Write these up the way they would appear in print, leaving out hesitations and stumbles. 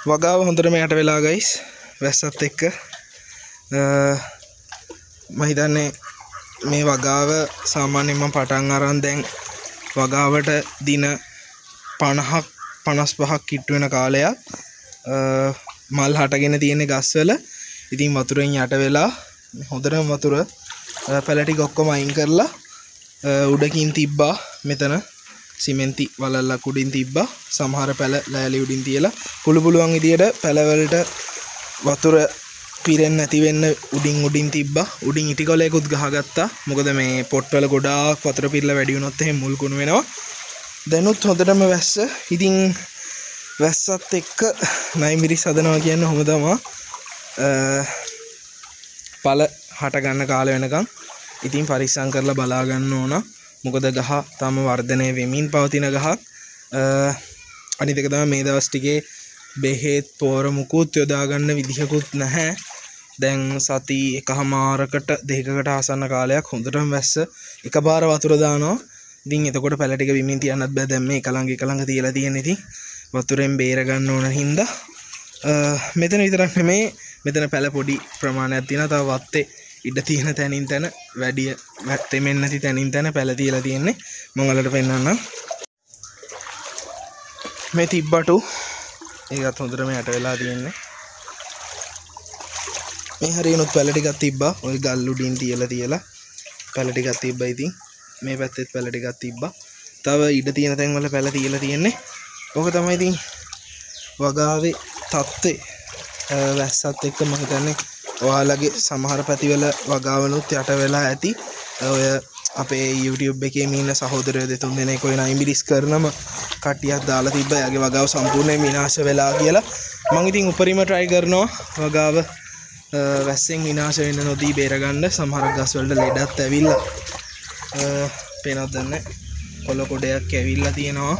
වගාව හොඳටම යට වෙලා ගයිස් වැස්සත් එක්ක මම හිතන්නේ මේ වගාව සාමාන්‍යයෙන් මම පටන් අරන් දැන් වගාවට දින 50ක් 55ක් කිට්ටු වෙන කාලයක් මල් හටගෙන තියෙන ගස්වල ඉතින් වතුරෙන් යට වෙලා හොඳටම වතුර පැල ටික ඔක්කොම අයින් කරලා උඩකින් තිබ්බා මෙතන සිමෙන්ති වලල්ලක් උඩින් තිබ්බා සමහර පැල ලෑලි උඩින් තියලා පුළුවන් විදියට පැලවලට වතුර පිරෙන්නේ නැති වෙන්න උඩින් තිබ්බා උඩින් ඉටි කොලයකුත් ගහගත්තා මොකද මේ පොට්වල ගොඩාක් වතුර පිරලා වැඩි වුණොත් එහෙම මුල් කුණු වෙනවා දැනුත් හොඳටම වැස්ස ඉතින් වැස්සත් එක්ක නයිමිරිස් හදනවා කියන්නේ ඔහොම තමයි පළ හට ගන්න කාලය වෙනකන් ඉතින් පරිස්සම් කරලා බලා ගන්න ඕන මොකද ගහ තම වර්ධනය වෙමින් පවතින ගහක් අනිත් එක තමයි මේ දවස් ටිකේ බෙහෙත් පොර මුකුත් යොදා ගන්න විදිහකුත් නැහැ දැන් සති එකමාරකට දෙකකට ආසන්න කාලයක් හොඳටම වැස්ස එකපාර වතුර දානවා ඉතින් එතකොට පැල ටික විමින් තියන්නත් බෑ දැන් මේ එක ළඟ තියලා තියෙන ඉතින් වතුරෙන් බේර ගන්න ඕන හින්දා මෙතන විතරක් නෙමේ මෙතන පැල පොඩි ප්‍රමාණයක් තියෙනවා තව වත්තේ ඉඩ තියෙන තැනින් තැන වැඩි තෙමෙන්නේ නැති තැනින් තැන පැල තියලා තියෙන්නේ මම ඔයාලට පෙන්නන්නම් මේ තිබ්බටු ඒකත් හොඳටම යට වෙලා තියෙන්නේ මේ හරියනොත් පැල ටිකක් තිබ්බා ওই ගල් උඩින් තියලා පැල ටිකක් තිබ්බා ඉතින් මේ පැත්තෙත් පැල ටිකක් තිබ්බා තව ඉඩ තියෙන තැන් වල පැල තියලා තියෙන්නේ ඕක තමයි ඉතින් වගාවේ තත්ත්වේ වැස්සත් එක්ක මම හිතන්නේ ඔයාලගේ සමහර පැතිවල වගාවලුත් යට වෙලා ඇති ඔය අපේ YouTube එකේ ඉන්න සහෝදරයෝ දෙතුන් දෙනෙක් ඔය නයිමිරිස් කරනම කට්ටියක් දාලා තිබ්බා යාගේ වගාව සම්පූර්ණයෙන් විනාශ වෙලා කියලා මම ඉතින් උපරිම try කරනවා වගාව වැස්සෙන් විනාශ වෙන්න නොදී බේරගන්න සමහර ගස් වලට ලෙඩත් ඇවිල්ලා පේනවද දන්නේ කොළ කොඩයක් ඇවිල්ලා තියෙනවා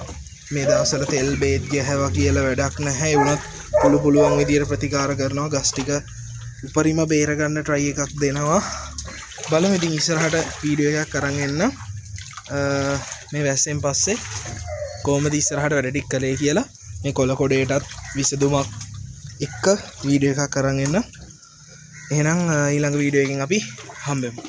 මේ දවස්වල තෙල් බේත් ගහවා කියලා වැඩක් නැහැ ඒ වුණත් පුළුවන් විදියට ප්‍රතිකාර කරනවා ගස් ටික උපරිම බේර ගන්න try එකක් දෙනවා බලමු ඉතින් ඉස්සරහට වීඩියෝ එකක් අරන් එන්න මේ වැස්සෙන් පස්සේ කොහොමද ඉස්සරහට වැඩ ටික කළේ කියලා මේ කොළ කොඩේටත් විසඳුමක් එක්ක වීඩියෝ එකක් අරන් එන්න එහෙනම් ඊළඟ වීඩියෝ එකකින් අපි හම්බෙමු